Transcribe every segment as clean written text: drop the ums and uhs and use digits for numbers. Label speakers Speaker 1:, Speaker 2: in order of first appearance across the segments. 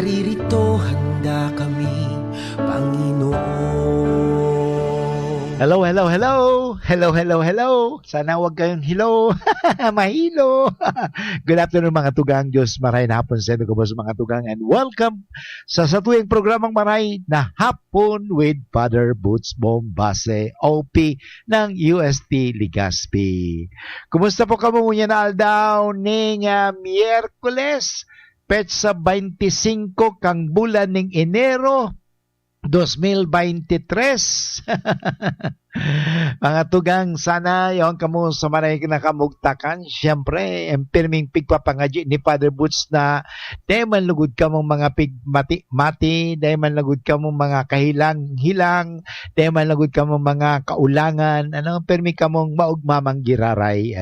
Speaker 1: naririto, handa kami, Panginoon.
Speaker 2: Hello, hello, hello. Hello, hello, hello. Sana huwag kayong hello. Mahilo. Good afternoon mga tugang. Diyos maray na hapon sa inyo ko sa mga tugang. And welcome sa satuwing programang maray na hapon with Father Boots Bombase, OP ng UST Legazpi. Kumusta po kamo ngunya na aldaw ning Miyerkules, petsa 25 kang bulan ning Enero 2023. Mga tugang, sana yung kamo sa maray nakamugtakan. Siyempre, ang pirming pigpapangadyo ni Father Boots na dahil man lugod ka mong mga pigmati-mati, dahil man lugod ka mong mga kahilang-hilang, dahil man lugod ka mong mga kaulangan, pirming ka mong maugmamang giraray,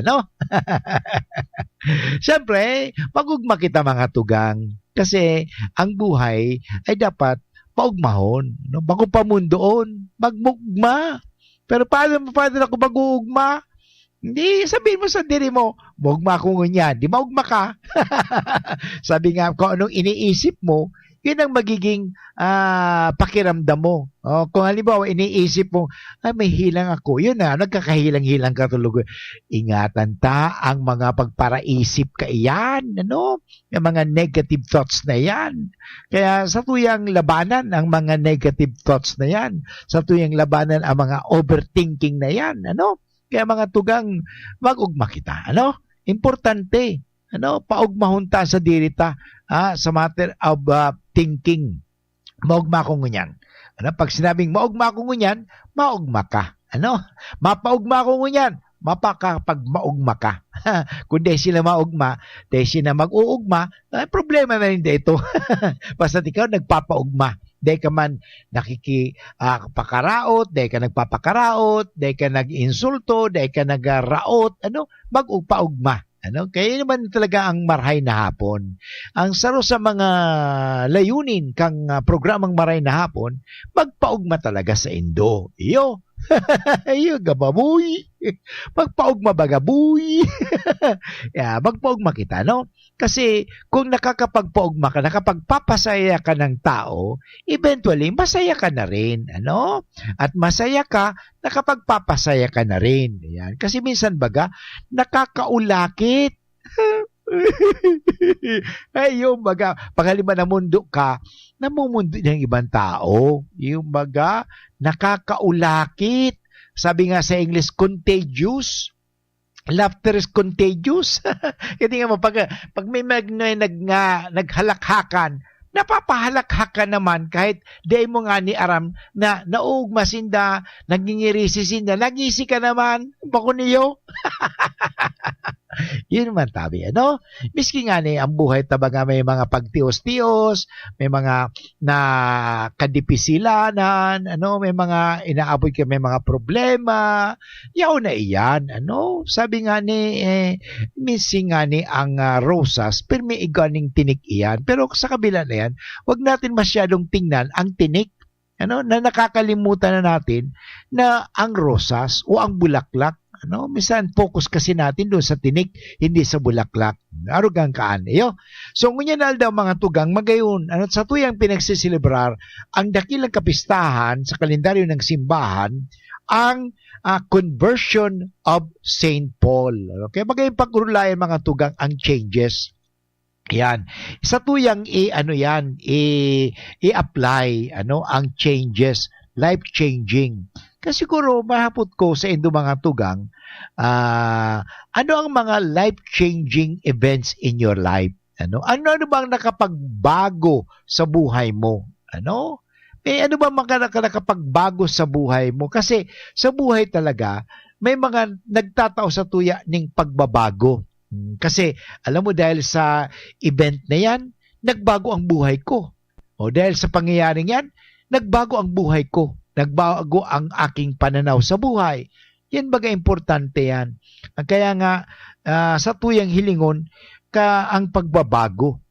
Speaker 2: Siyempre, magugma kita mga tugang. Kasi ang buhay ay dapat paugmahon. No? Bago pamundoon, magmugma. Pero paano ako mag-uugma? Hindi, sabihin mo sa diri mo, mugma ko ngunyan. Di maugma ka. Sabi nga, kung anong iniisip mo, yun ang magiging pakiramdam mo. O, kung halimbawa, iniisip mo, ay, may hilang ako. Yun na, nagkakahilang-hilang ka tulog. Ingatan ta ang mga pagparaisip ka iyan. Yung mga negative thoughts na yan. Kaya sa tuyang labanan ang mga negative thoughts na yan. Sa tuyang labanan ang mga overthinking na yan. Kaya mga tugang, mag-ugma kita. Importante. Paugmahon ta sa dirita sa matter of thinking. Maugma ko ngunyan. Pag sinabing maugma ko ngunyan, maugma ka. Mapaugma ko ngunyan, mapakapag maugma ka. Kung di sila maugma, di sila mag-uugma, problema na rin dito. Basta ikaw nagpapaugma. Di ka man pakaraot, di ka nagpapakaraot, di ka nag-insulto, di ka nagraot, mag-upaugma. Kaya naman talaga ang marhay na hapon. Ang saro sa mga layunin kang programang marhay na hapon, magpaugma talaga sa Indo. Iyo. Iyo, gababoy. Magpaugma bagaboy. Magpaugma kita, Kasi kung nakakapagpaugma ka, nakapagpapasaya ka ng tao, eventually, masaya ka na rin, At masaya ka, nakapagpapasaya ka na rin. Ayan. Kasi minsan baga, nakakaulakit. Ay, yung baga, paghalima na mundo ka, namumundo ng ibang tao. Yung baga, nakakaulakit. Sabi nga sa English, contagious. Laughter is contagious. Kasi nga mo, pag may naghalakhakan, napapahalakhakan naman kahit di mo nga ni aram na naugmasinda, nagingirisisinda, nagisi ka naman, bako niyo. Yun naman tabi, Miski nga ni ang buhay tabaga may mga pagtios-tios, may mga na kadipisilanan, may mga inaabot ka, may mga problema, yaw na iyan, Sabi nga ni, missing nga ni ang rosas, pero may iganing tinik iyan. Pero sa kabila na yan, wag natin masyadong tingnan ang tinik, na nakakalimutan na natin na ang rosas o ang bulaklak, minsan focus kasi natin doon sa tinik, hindi sa bulaklak. Arugang kaan. So, ngunyan daw mga tugang, magayon, sa tuyang pinagsisilibrar, ang dakilang kapistahan sa kalendaryo ng simbahan, ang conversion of Saint Paul. Okay, magayon pag-urulayan mga tugang ang changes. Yan. Sa tuyang i-apply ang changes, life-changing. Kasi siguro mahapot ko sa indo mga tugang, ano ang mga life-changing events in your life? Ano bang nakapagbago sa buhay mo? Ano ba mga nakapagbago sa buhay mo? Kasi sa buhay talaga, may mga nagtatao sa tuya ng pagbabago. Kasi alam mo, dahil sa event na yan, nagbago ang buhay ko. O dahil sa pangyayaring yan, nagbago ang buhay ko. Nagbago ang aking pananaw sa buhay. Yan baga importante yan. Kaya nga, sa tuyang hilingon, ang pagbabago.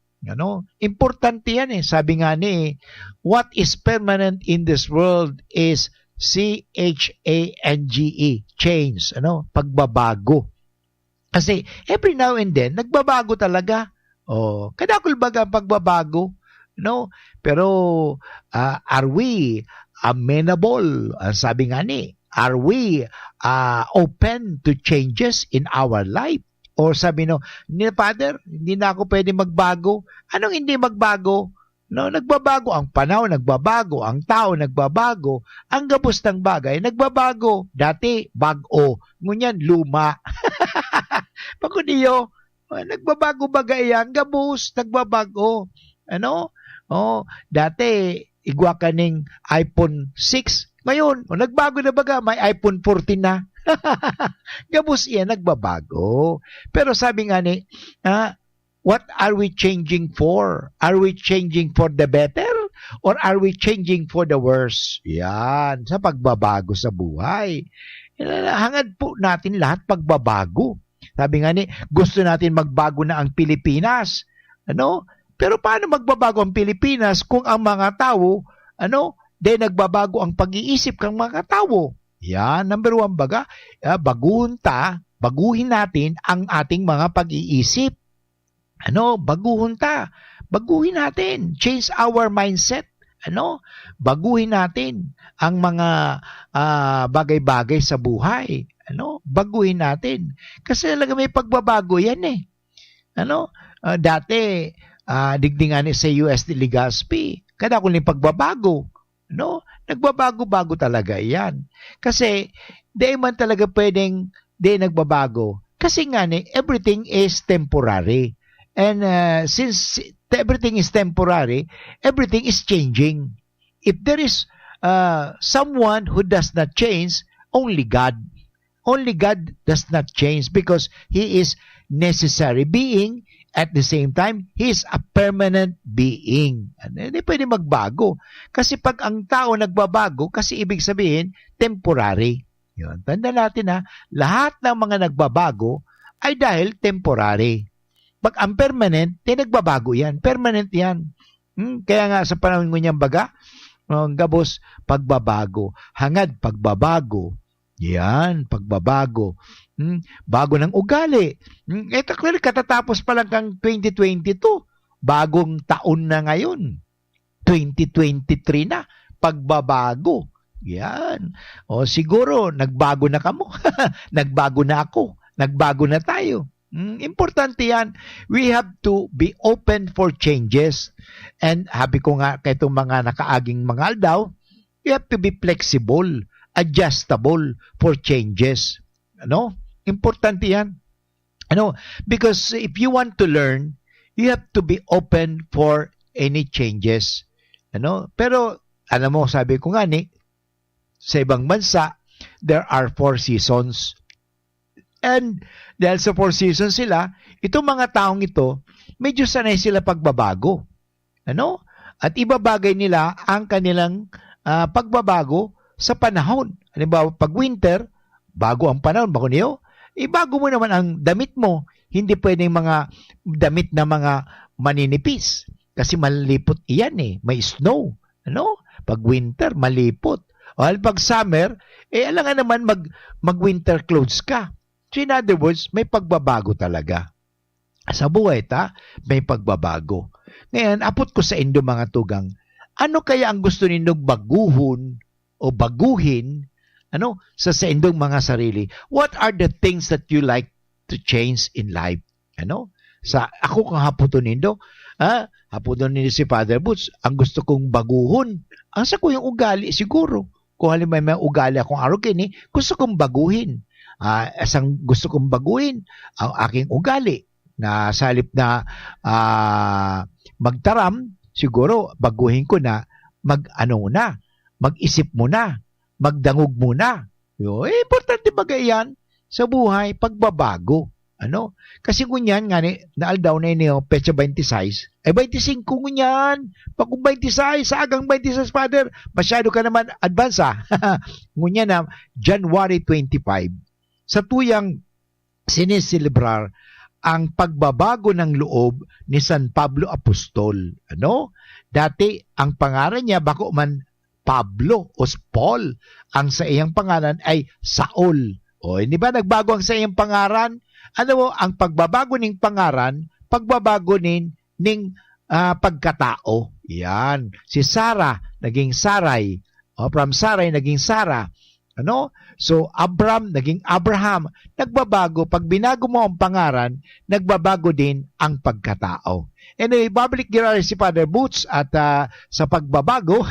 Speaker 2: Importante yan eh. Sabi nga ni, what is permanent in this world is C-H-A-N-G-E, change, pagbabago. Kasi every now and then, nagbabago talaga. Kadakul baga ang pagbabago. No? Pero are we amenable? Ang sabi nga ni, are we open to changes in our life? Or sabi no, Father, hindi na ako pwede magbago. Anong hindi magbago? No, nagbabago ang panahon, nagbabago ang tao, nagbabago ang gabos ng bagay, nagbabago. Dati bago, ngunyan luma. Pag niyo, nagbabago bagay ang gabos, nagbabago. Ano? Oh, dati igwa kaning iPhone 6. Ngayon, nagbago na baga, may iPhone 14 na. Gabos iyan, nagbabago. Pero sabi nga ni, what are we changing for? Are we changing for the better? Or are we changing for the worse? Yan, sa pagbabago sa buhay. Hangad po natin lahat pagbabago. Sabi nga ni, gusto natin magbago na ang Pilipinas. Ano? Pero paano magbabago ang Pilipinas kung ang mga tao, nagbabago ang pag-iisip ng mga tao? Yan, number 1 baga, baguhin natin ang ating mga pag-iisip. Baguhin natin. Change our mindset. Baguhin natin ang mga bagay-bagay sa buhay. Baguhin natin. Kasi talaga may pagbabago yan eh. Dati, digdingan sa US de Legazpi, kada ko yung pagbabago. Nagbabago-bago talaga yan. Kasi, di man talaga pwedeng di nagbabago. Kasi nga everything is temporary. And since everything is temporary, everything is changing. If there is someone who does not change, only God. Only God does not change because He is necessary being. At the same time, He is a permanent being. Hindi pwede magbago. Kasi pag ang tao nagbabago, kasi ibig sabihin, temporary. Yun. Tanda natin lahat ng mga nagbabago ay dahil temporary. Pag ang permanent, nagbabago yan. Permanent yan. Kaya nga sa panahon niyang baga, gabos, pagbabago. Hangad, pagbabago. Yan, pagbabago. Bago ng ugali. Ito clearly, katatapos pa lang kang 2022. Bagong taon na ngayon. 2023 na. Pagbabago. Yan. O siguro, nagbago na kamo. Nagbago na ako. Nagbago na tayo. Importante yan. We have to be open for changes. And habi ko nga kay itong mga nakaaging mga aldaw, you have to be flexible, adjustable for changes. Importante yan. Because if you want to learn, you have to be open for any changes. Pero, alam mo, sabi ko nga sa ibang bansa, there are 4 seasons. And dahil sa 4 seasons sila, itong mga taong ito, medyo sanay sila pagbabago. At ibabagay nila ang kanilang pagbabago sa panahon. Halimbawa, pag winter, bago ang panahon, bago niyo, bago mo naman ang damit mo. Hindi pwedeng mga damit na mga maninipis. Kasi malipot iyan may snow. Pag winter, malipot. O pag summer, alam nga naman mag-winter clothes ka. So in other words, may pagbabago talaga. Sa buhay may pagbabago. Ngayon, apot ko sa indo mga tugang, ano kaya ang gusto ninyong baguhon o baguhin sa indong mga sarili? What are the things that you like to change in life? Ako kang haputon nindo, haputon nindo si Father Boots, ang gusto kong baguhon, ang sa ko yung ugali siguro. Kung halimbawa may ugali akong arrogant, gusto kong baguhin. Asang gusto kong baguhin ang aking ugali na sa halip na magtaram, siguro baguhin ko na mag-isip mo na, magdangog mo na. Importante bagay yan sa buhay, pagbabago. Kasi kunyan nga naaldaw na inyo, petsa 26, 25 kunyan. Pag 26, sa agang 26, Father, masyado ka naman advance Ngunyan na, January 25. Sa tuyang sinisilibrar ang pagbabago ng loob ni San Pablo Apostol. Dati, ang pangalan niya, bako man Pablo o Paul, ang sa iyang pangalan ay Saul. Hindi ba nagbago ang sa iyang pangalan? Ang pagbabago ng pangalan, pagbabago ning pagkatao. Yan. Si Sarah, naging Sarai. From Sarai, naging Sarah. Ano? So, Abram, naging Abraham. Nagbabago. Pag binago mo ang pangaran, nagbabago din ang pagkatao. Anyway, babalik gira si Father Boots at sa pagbabago,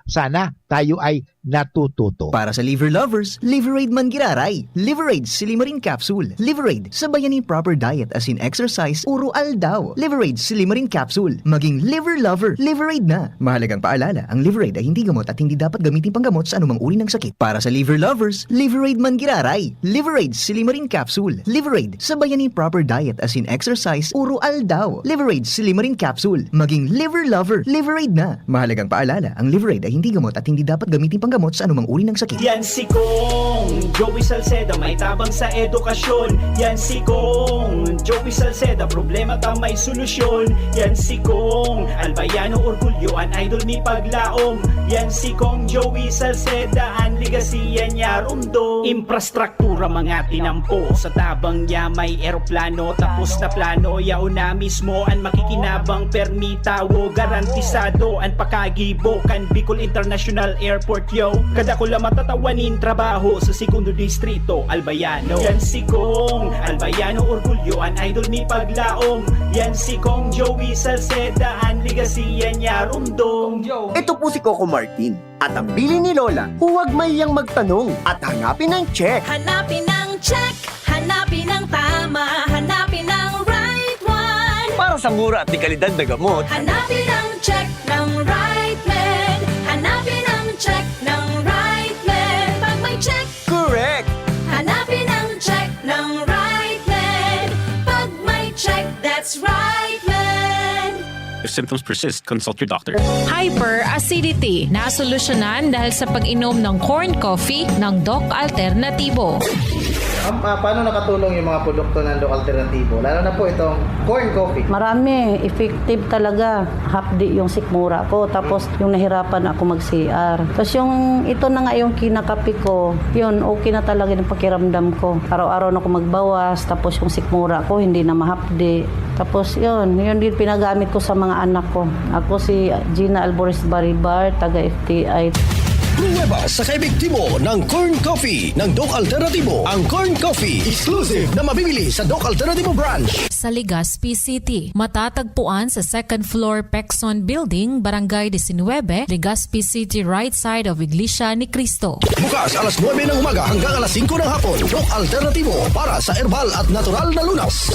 Speaker 2: sana tayo ay natututo.
Speaker 3: Para sa liver lovers, Liverade man giraray. Liverade Silimarin Capsule. Liverade sa bayani proper diet as in exercise, uro aldaw. Liverade Silimarin Capsule. Maging liver lover, Liverade na. Mahalagang paalala, ang Liverade ay hindi gamot at hindi dapat gamitin panggamot sa anumang uri ng sakit. Para sa liver lovers, Liverade man giraray. Liverade Silimarin Capsule. Liverade sa bayani proper diet as in exercise, uro aldaw. Liverade Silimarin Capsule. Maging liver lover, Liverade na. Mahalagang paalala, ang Liverade ay hindi gamot at hindi dapat gamitin panggamot sa anumang uri ng sakit.
Speaker 4: Yan si Kong Joey Salceda, may tabang sa edukasyon. Yan si Kong Joey Salceda, problema ta may solusyon. Yan si Kong Albayano, orgulyo an idol ni paglaom. Yan si Kong Joey Salceda, an ligasiya niya rundo. Infrastruktura mga tinampo, sa tabang niya may eroplano. Tapos na plano, yao na mismo an makikinabang permitawo. Garantisado an pakagibo kan Bicol International Airport yo. Kada ko lang matatawanin trabaho sa segundo distrito Albayano. Yan si Kong Albayano, orgulyo an idol ni paglaom. Yan si Kong Joey Salceda, an ligasiya niya rundong.
Speaker 5: Ito po si Coco Martin. At ang bili ni Lola, huwag mayang magtanong at hanapin ang check.
Speaker 6: Hanapin ang check, hanapin ang tama, hanapin ang right one.
Speaker 5: Para sa mura at di kalidad na gamot,
Speaker 6: Hanapin ang check ng right man. Hanapin ang check ng right man. Pag may check,
Speaker 5: correct!
Speaker 6: hanapin ang check ng right man. Pag may check, that's right man.
Speaker 7: If symptoms persist, consult your doctor.
Speaker 8: Hyperacidity na solusyonan dahil sa pag-inom ng corn coffee ng Doc Alternatibo.
Speaker 9: Paano nakatulong yung mga produkto ng Doc Alternatibo? Lalo na po itong corn coffee.
Speaker 10: Marami, effective talaga. Hapdi yung sikmura ko. Tapos yung nahirapan ako mag-CR. Tapos yung ito na nga yung kinakapi ko, yun, okay na talaga yung pakiramdam ko. Araw-araw na ako magbawas. Tapos yung sikmura ko, hindi na mahapdi. Tapos yun din pinagamit ko sa mga anak ko. Ako si Gina Alboris Baribar, taga FTI.
Speaker 11: Pruweba sa kaebektibo ng Corn Coffee ng Doc Alternatibo. Ang Corn Coffee, exclusive na mabibili sa Doc Alternatibo branch.
Speaker 8: Sa Legazpi City, matatagpuan sa second floor Pexon Building, Barangay 19, Legazpi City, right side of Iglesia ni Cristo.
Speaker 11: Bukas alas 9 ng umaga hanggang alas 5 ng hapon. Doc Alternatibo para sa herbal at natural na lunas.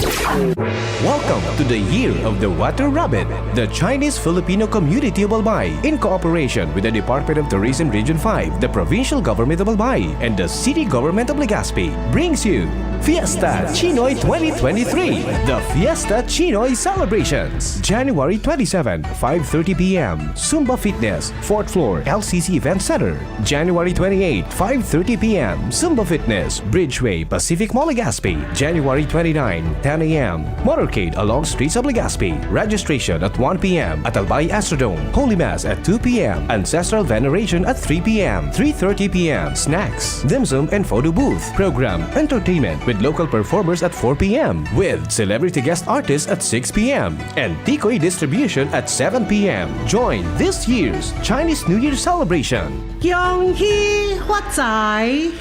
Speaker 12: Welcome to the Year of the Water Rabbit, the Chinese-Filipino community of Albay, in cooperation with the Department of Tourism Region 5, the Provincial Government of Albay, and the City Government of Legazpi, brings you Fiesta Chinoy 2023, the Fiesta Chinoy Celebrations. January 27, 5:30 p.m. Zumba Fitness, 4th floor, LCC Event Center. January 28, 5:30 p.m. Zumba Fitness, Bridgeway, Pacific Mall, Legazpi. January 29, 10 a.m. Motorcade along streets of Legazpi. Registration at 1 p.m. at Albay Astrodome. Holy Mass at 2 p.m. Ancestral Veneration at 3 p.m. 3:30 p.m. Snacks, dim sum, and photo booth. Program, entertainment with local performers at 4 p.m. with celebrity guest artists at 6 p.m. and Tikoy distribution at 7 p.m. Join this year's Chinese New Year celebration.
Speaker 13: Yonghi Huatsai.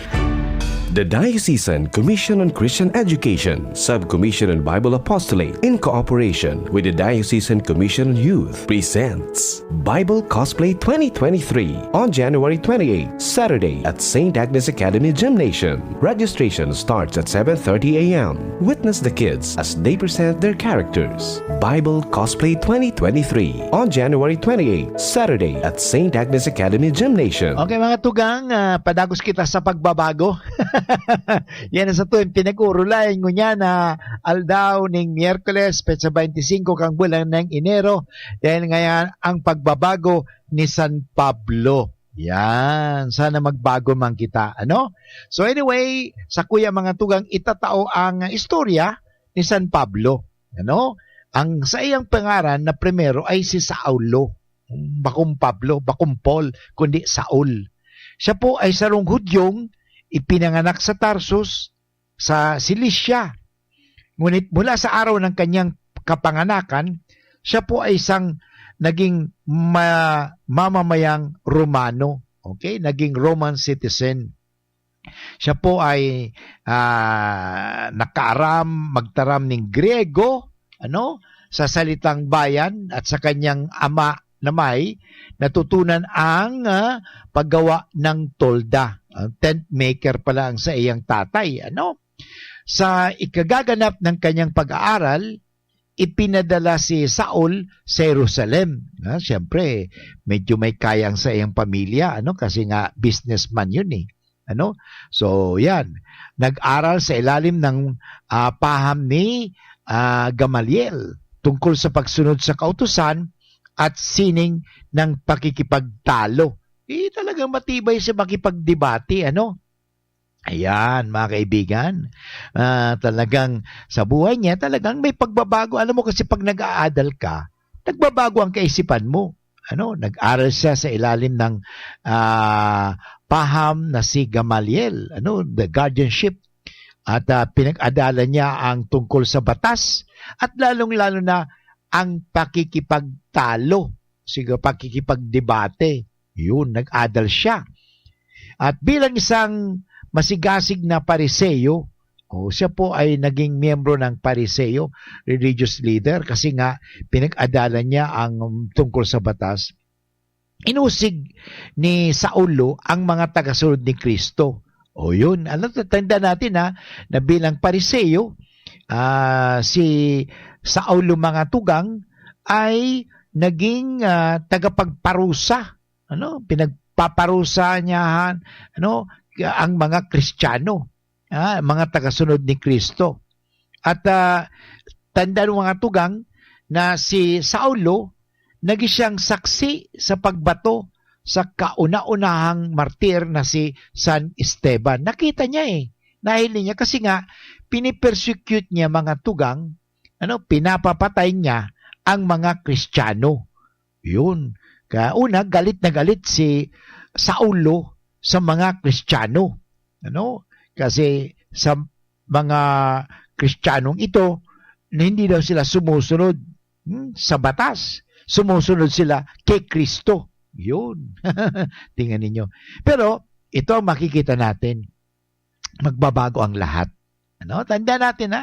Speaker 12: The Diocesan Commission on Christian Education, Subcommission on Bible Apostolate, in cooperation with the Diocesan Commission on Youth, presents Bible Cosplay 2023 on January 28, Saturday at St. Agnes Academy Gymnasium. Registration starts at 7:30 a.m. Witness the kids as they present their characters. Bible Cosplay 2023 on January 28, Saturday at St. Agnes Academy Gymnasium.
Speaker 2: Okay mga tugang, padagos kita sa pagbabago. Yan sa tuwing pinag-urulayan ko niya na aldaw ning Miyerkules, petsa 25 kang bulan ng Enero, dahil ngayon ang pagbabago ni San Pablo. Yan, sana magbago man kita, ano? So anyway, sa kuya mga tugang, itatao ang istorya ni San Pablo, ano? Ang sa iyang pangaran na primero ay si Saulo. Bakum Pablo, bakum Paul, kundi Saul. Siya po ay sarong Hudyong ipinanganak sa Tarsus sa Cilicia. Ngunit mula sa araw ng kanyang kapanganakan, siya po ay isang naging mamamayang Romano. Okay? Naging Roman citizen. Siya po ay magtaram ng Griego, sa salitang bayan, at sa kanyang ama na may natutunan ang paggawa ng tolda. Tent maker pala ang sa iyang tatay. Sa ikagaganap ng kanyang pag-aaral, ipinadala si Saul sa Jerusalem. Siyempre, medyo may kayang sa iyang pamilya, kasi nga businessman yun eh. So, yan. Nag-aral sa ilalim ng paham ni Gamaliel tungkol sa pagsunod sa kautusan at sining ng pakikipagtalo. Talagang matibay sa makipagdebate, Ayan, mga kaibigan. Talagang sa buhay niya, talagang may pagbabago. Alam mo kasi pag nag-aadal ka, nagbabago ang kaisipan mo. Nag-aral siya sa ilalim ng paham na si Gamaliel, the guardianship. At pinag-adalan niya ang tungkol sa batas at lalong-lalo na ang pakikipagtalo, pakikipagdebate. Yun, nag-adal siya. At bilang isang masigasig na Pariseo, siya po ay naging miyembro ng Pariseo, religious leader, kasi nga pinag-adalan niya ang tungkol sa batas. Inusig ni Saulo ang mga tagasunod ni Kristo. Yun. Tanda natin na bilang Pariseo, si Saulo mga tugang ay naging tagapagparusa. Pinagpaparusa niya ang mga Kristiyano, mga tagasunod ni Kristo. At tanda ng mga tugang na si Saulo naging siyang saksi sa pagbato sa kauna-unahang martir na si San Esteban. Nakita niya nahili niya kasi nga pinipersecute niya mga tugang, pinapapatay niya ang mga Kristiyano. Yun. Kaya una, galit na galit si Saulo sa mga Kristiyano. Kasi sa mga Kristiyanong ito, na hindi daw sila sumusunod sa batas. Sumusunod sila kay Kristo. Yun. Tingnan ninyo. Pero, ito ang makikita natin. Magbabago ang lahat. Tanda natin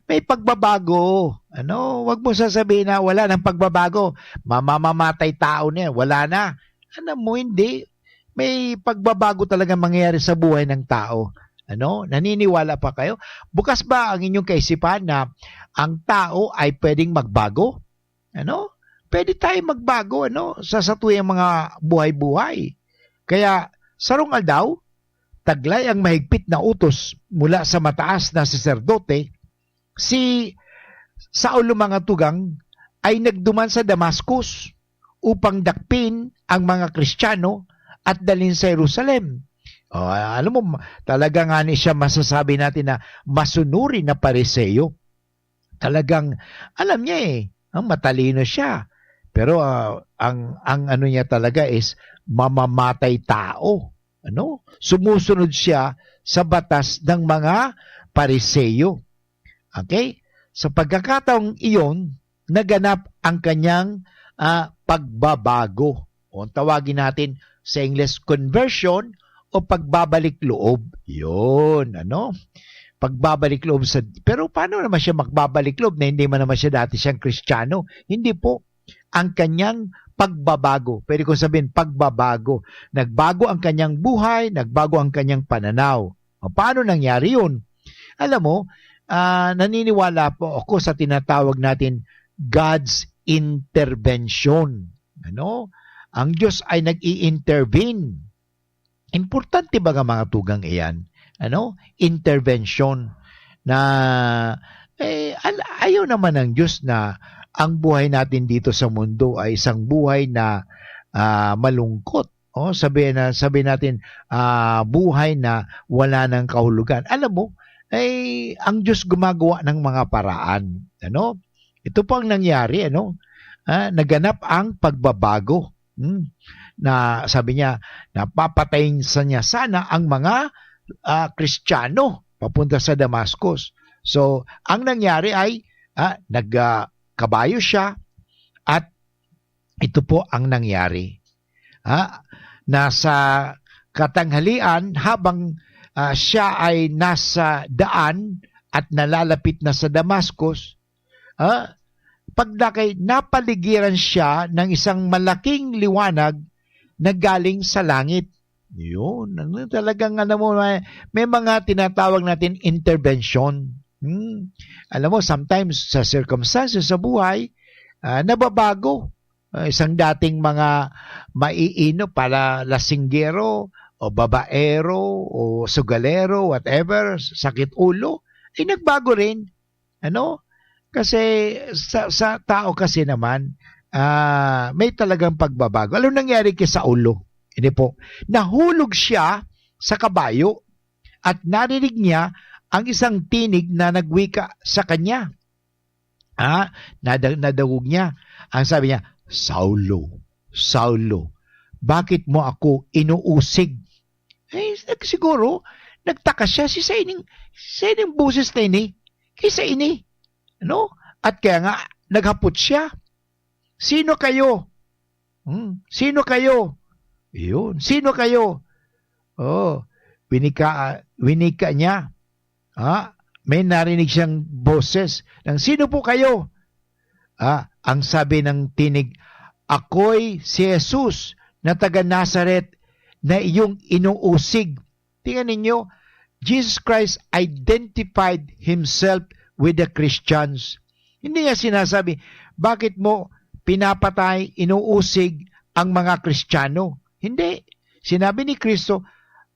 Speaker 2: may pagbabago. Huwag mo sasabihin na wala ng pagbabago. Mamamatay tao na yan. Wala na. Hindi. May pagbabago talaga mangyayari sa buhay ng tao. Naniniwala pa kayo? Bukas ba ang inyong kaisipan na ang tao ay pwedeng magbago? Pwede tayo magbago, sa satuyang mga buhay-buhay. Kaya, sarong aldaw, taglay ang mahigpit na utos mula sa mataas na saserdote, si Saulo mga tugang ay nagduman sa Damascus upang dakpin ang mga Kristiyano at dalhin sa Jerusalem. Alam mo, talaga nga ni siya masasabi natin na masunuri na Pariseo. Talagang, alam niya matalino siya. Pero ang ano niya talaga is mamamatay tao. Sumusunod siya sa batas ng mga Pariseo. Okay? Sa pagkakataong iyon, naganap ang kanyang pagbabago. Tawagin natin sa English conversion o pagbabalik loob. Yun, pagbabalik loob pero paano naman siya magbabalik loob na hindi man naman siya dati siyang Kristiyano? Hindi po. Ang kanyang pagbabago. Pwede ko sabihin, pagbabago. Nagbago ang kanyang buhay, nagbago ang kanyang pananaw. Paano nangyari yun? Alam mo, naniniwala po ako sa tinatawag natin God's intervention. Ang Diyos ay nag-i-intervene. Importante ba nga mga tugang iyan? Intervention na ayaw naman ng Diyos na ang buhay natin dito sa mundo ay isang buhay na malungkot. Sabihin natin buhay na wala ng kahulugan. Alam mo, ang Diyos gumagawa ng mga paraan. Ito po ang nangyari. Naganap ang pagbabago. Na sabi niya, napapatayin niya sana ang mga Kristiyano papunta sa Damascus. So, ang nangyari ay nagkabayo siya at ito po ang nangyari. Nasa katanghalian, habang siya ay nasa daan at nalalapit na sa Damascus, pagdakay, napaligiran siya ng isang malaking liwanag na galing sa langit. Yun, talagang may mga tinatawag natin intervention. Alam mo, sometimes sa circumstances sa buhay, nababago. Isang dating mga maiino para lasinggero o babaero o sugalero, whatever, sakit ulo, ay nagbago rin. Kasi sa tao kasi naman, may talagang pagbabago. Ano nangyari kay Saulo? Hindi po. Nahulog siya sa kabayo at narinig niya ang isang tinig na nagwika sa kanya. Nadawog niya. Ang sabi niya, Saulo, Saulo, bakit mo ako inuusig? Siguro, nagtaka siya si sa ining buses na ini, kaysa ini. At kaya nga, naghapot siya. Sino kayo? Sino kayo? Yun. Sino kayo? Winika niya. May narinig siyang boses. Sino po kayo? Ang sabi ng tinig, ako'y si Jesus na taga Nazaret na iyong inuusig. Tingnan ninyo, Jesus Christ identified himself with the Christians. Hindi niya sinasabi, bakit mo pinapatay, inuusig ang mga Kristiyano? Hindi. Sinabi ni Kristo,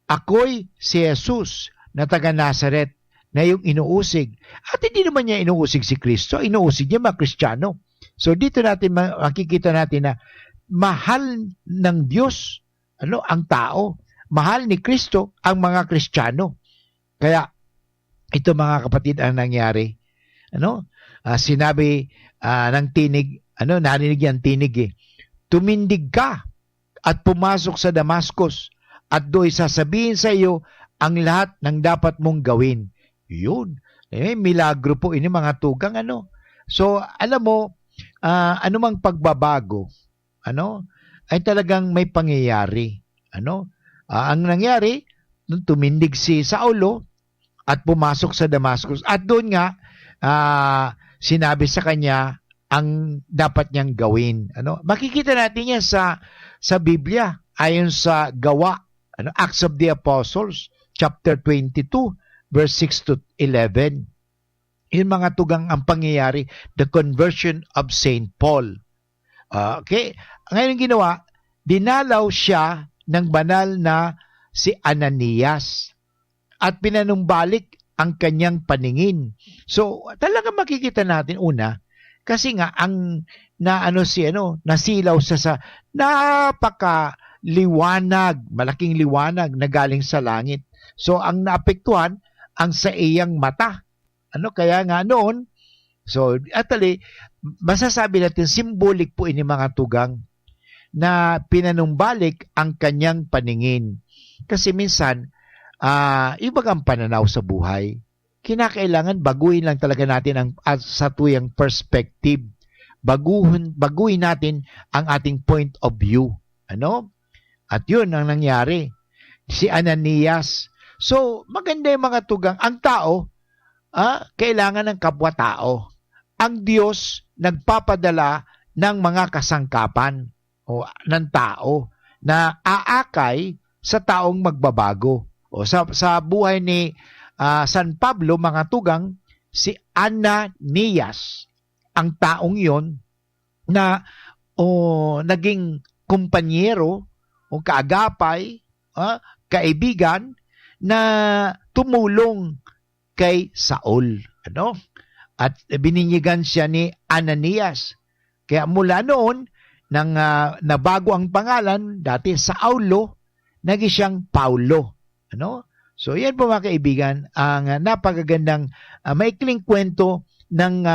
Speaker 2: ako'y si Jesus na taga Nazaret na yung inuusig. At hindi naman niya inuusig si Kristo, inuusig niya mga Kristiyano. So dito natin makikita natin na mahal ng Diyos ang tao. Mahal ni Kristo ang mga Kristiyano. Kaya ito mga kapatid ang nangyari. Sinabi ng tinig, narinig yan tinig tumindig ka at pumasok sa Damascus at do'y sasabihin sa iyo ang lahat ng dapat mong gawin. Yun. Milagro po ini mga tugang So, alam mo, anumang pagbabago, ay talagang may pangyayari. Ang nangyari, tumindig si Saulo at pumasok sa Damascus. At doon nga, sinabi sa kanya ang dapat niyang gawin. Makikita natin yan sa Biblia, ayon sa Gawa, Acts of the Apostles, chapter 22, verse 6 to 11. Yung mga tugang ang pangyayari, the conversion of Saint Paul. Okay? Ngayon ginawa, dinalaw siya ng banal na si Ananias at pinanumbalik ang kanyang paningin. So, talaga makikita natin una, kasi nga ang nasilaw sa napaka-liwanag, malaking liwanag na galing sa langit. So, ang naapektuhan ang sa iyang mata. Kaya nga noon, so, actually, masasabi natin, symbolic po ini mga tugang na pinanumbalik ang kanyang paningin. Kasi minsan, ibang ang pananaw sa buhay. Kinakailangan baguhin lang talaga natin sa tuyang perspective. Baguhin natin ang ating point of view. At yun ang nangyari. Si Ananias. So, maganda yung mga tugang. Ang tao, kailangan ng kapwa-tao. Ang Diyos nagpapadala ng mga kasangkapan ng tao na aakay sa taong magbabago. Sa buhay ni San Pablo, mga tugang, si Ananias, ang taong yon na naging kumpanyero o kaagapay, kaibigan na tumulong kay Saul. At bininyigan siya ni Ananias. Kaya mula noon, nang nabago ang pangalan, dati Saulo, naging siyang Paulo. So, yan po mga kaibigan, ang napakagandang maikling kwento ng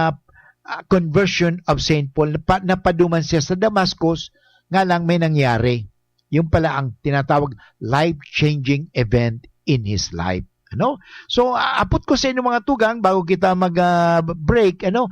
Speaker 2: conversion of St. Paul. Napaduman siya sa Damascus, nga lang may nangyari. Yung pala ang tinatawag life-changing event in his life. Ano? So, apot ko sa inyo mga tugang bago kita mag-break. Ano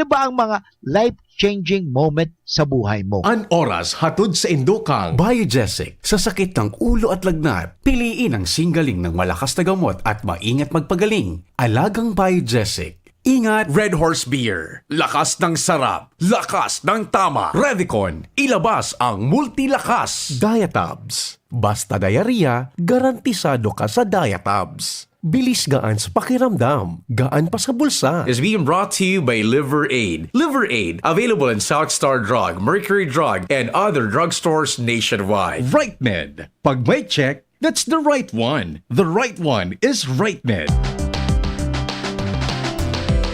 Speaker 2: ba ang mga life-changing moment sa buhay mo?
Speaker 11: An oras hatod sa Indokang Biogesic. Sa sakit ng ulo at lagnat, piliin ang singgaling ng malakas na gamot at maingat magpagaling. Alagang Biogesic. Ingat, Red Horse Beer. Lakas ng sarap. Lakas ng tama. Revicon. Ilabas ang multilakas. Diatabs. Basta diarrhea, garantisado ka sa Diatabs. Bilis gaan sa pakiramdam. Gaan pa sa bulsa.
Speaker 14: Is being brought to you by Liver Aid. Liver Aid, available in South Star Drug, Mercury Drug, and other drugstores nationwide.
Speaker 11: RightMed. Pag may check, that's the right one. The right one is RightMed.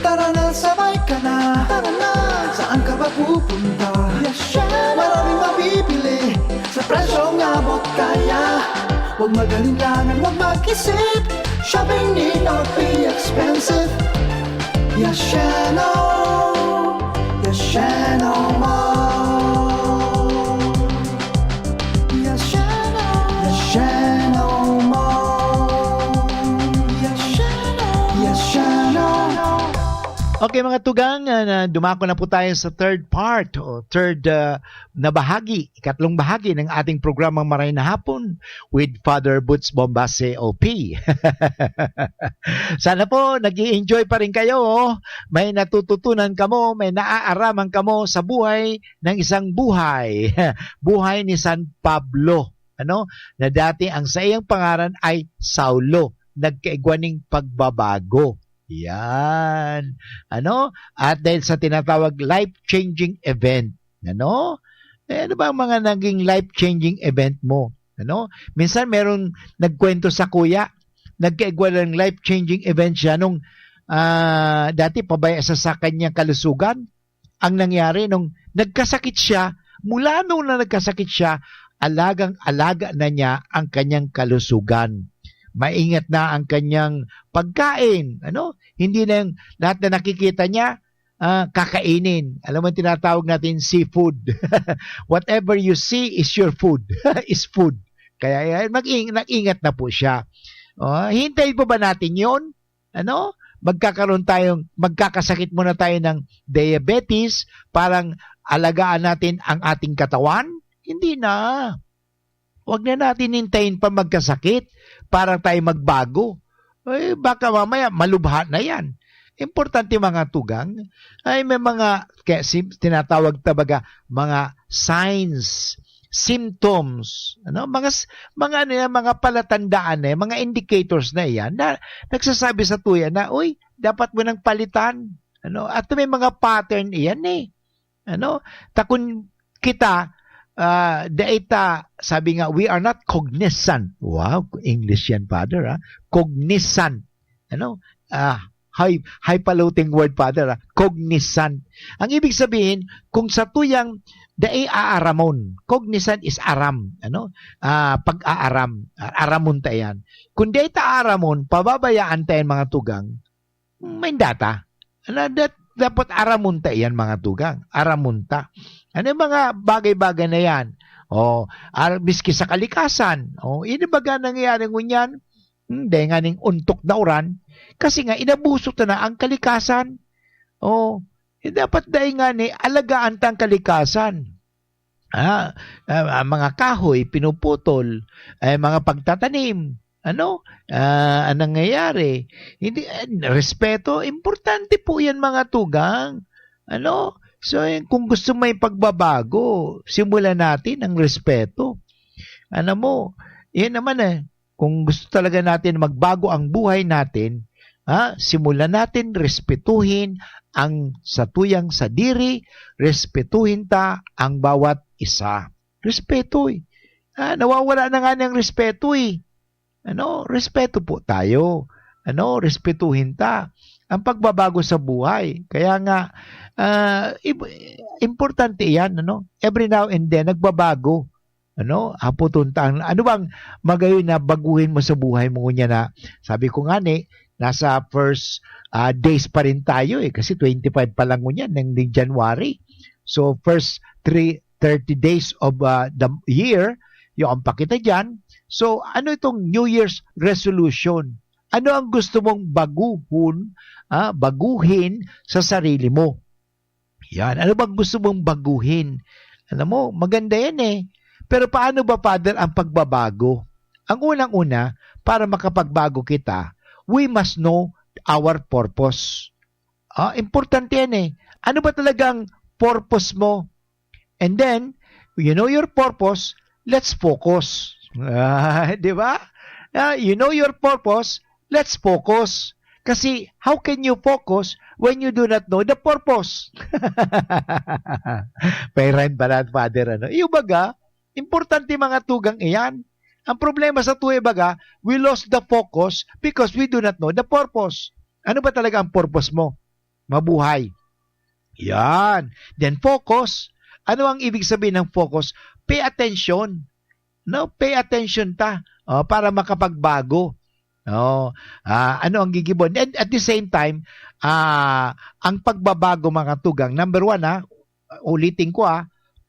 Speaker 1: Tara na, sabay ka na. Tara na, saan ka ba pupunta? Maraming mabibili sa presyong abot kaya. Huwag magalinlangan, huwag mag-isip. Shopping need not be expensive. Yashano Mall. Yashano Mall. Yashano.
Speaker 2: Okay mga tugang, dumako na po tayo sa third part o third na bahagi, ikatlong bahagi ng ating programang Maray na Hapon with Father Butz Bombase OP. Sana po nag-i-enjoy pa rin kayo. May natututunan kamo, may naaaraman kamo sa buhay ng isang buhay. Buhay ni San Pablo. Na dati ang sa iyang pangalan ay Saulo, nagkaigwaning pagbabago. Yan. At dahil sa tinatawag life-changing event. Ano ba ang mga naging life-changing event mo? Minsan meron nagkwento sa kuya, nagkaigwa ng life-changing event siya nung dati pabaya sa kanyang kalusugan. Ang nangyari nung nagkasakit siya, mula nung na nagkasakit siya, alagang-alaga na niya ang kanyang kalusugan. Maingat na ang kanyang pagkain. Hindi na yung lahat na nakikita niya, kakainin. Alam mo, tinatawag natin seafood. Whatever you see is your food. Is food. Kaya mag-ingat na po siya. Hintayin po ba natin yun? Magkakasakit muna tayo ng diabetes, parang alagaan natin ang ating katawan? Hindi na. Huwag na natin hintayin pa magkasakit para tayo magbago. Baka mamaya malubha na yan. Importante mga tugang ay may mga tinatawag mga signs, symptoms, mga palatandaan mga indicators na yan na nagsasabi sa tuya na dapat mo nang palitan. At may mga pattern iyan takun kita data, sabi nga, we are not cognizant. Wow, English yan, Father. Cognizant. Highfalutin word, Father. Cognizant. Ang ibig sabihin, kung sa tuyang daay aaramon. Cognizant is aram. Pag-aaram. Aramon tayan. Kung daay aaramon, pababayaan tayo mga tugang, may data. Dapat aramunta yan mga tugang. Aramunta. Yung mga bagay-bagay na yan? Biski sa kalikasan. Ini baga nangyayari ngunyan? Dahil nga ning untok na uran. Kasi nga, inabuso na ang kalikasan. Dapat dahil nga alagaan tang kalikasan. Mga kahoy, pinuputol. Mga pagtatanim. Anong nangyayari? Respeto, importante po yan mga tugang. So, kung gusto may pagbabago, simulan natin ang respeto. Yan naman kung gusto talaga natin magbago ang buhay natin, simulan natin respetuhin ang satuyang sadiri, respetuhin ta ang bawat isa. Respeto nawawala na nga ng respeto respeto po tayo. Respetuhin ta ang pagbabago sa buhay. Kaya nga, importante yan, every now and then, nagbabago. Haputunta. Ano bang magayon na baguhin mo sa buhay mo niya na, sabi ko nga nasa first days pa rin tayo kasi 25 pa lang niya ng January. So, first 30 days of the year, yung pa kita dyan. So, ano itong New Year's resolution? Ano ang gusto mong baguhin sa sarili mo? Yan. Ano bang gusto mong baguhin? Alam mo, maganda yan eh. Pero paano ba, Father, ang pagbabago? Ang unang-una, para makapagbago kita, we must know our purpose. Importante yan eh. Ano ba talagang purpose mo? And then, you know your purpose, let's focus. Di ba? You know your purpose, let's focus. Kasi, how can you focus when you do not know the purpose? Parent ba na, Father? Yung baga, importante mga tugang iyan. Ang problema sa tuwi baga, we lost the focus because we do not know the purpose. Ano ba talaga ang purpose mo? Mabuhay. Yan. Then focus. Ano ang ibig sabihin ng focus? Pay attention. No, pay attention para makapagbago. Ano ang gigibon? And at the same time, ang pagbabago mga tugang, number 1 ulitin ko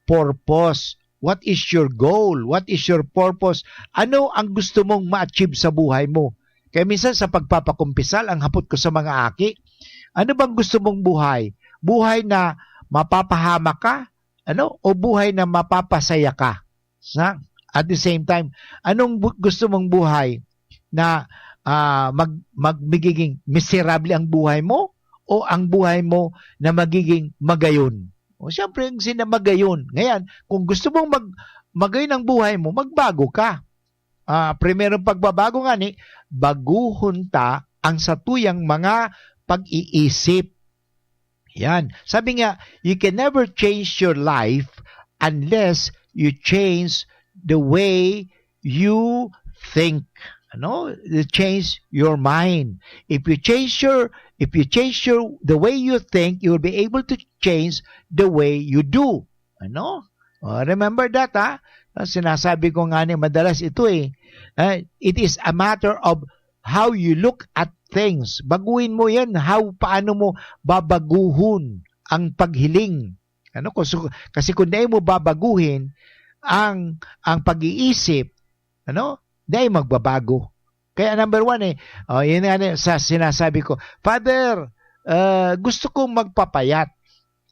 Speaker 2: purpose. What is your goal? What is your purpose? Ano ang gusto mong ma-achieve sa buhay mo? Kaya minsan sa pagpapakumpisal, ang hapot ko sa mga aki, ano bang gusto mong buhay? Buhay na mapapahamak ka? O buhay na mapapasaya ka? At the same time, anong gusto mong buhay? Na magiging miserable ang buhay mo? O ang buhay mo na magiging magayon? O siyempre, yung sinamagayon. Ngayon, kung gusto mong magayon ang buhay mo, magbago ka. Primerong pagbabago nga baguhon ta ang satuyang mga pag-iisip. Yan. Sabi nga, you can never change your life unless you change the way you think. You change your mind. If you change the way you think, you will be able to change the way you do. Remember that, Sinasabi ko nga madalas ito it is a matter of how you look at things. Baguhin mo yan, paano mo babaguhon ang paghiling. Kasi kung di mo babaguhin ang pag-iisip, dahil magbabago. Kaya number 1 yun nga sa sinasabi ko, Father, gusto kong magpapayat.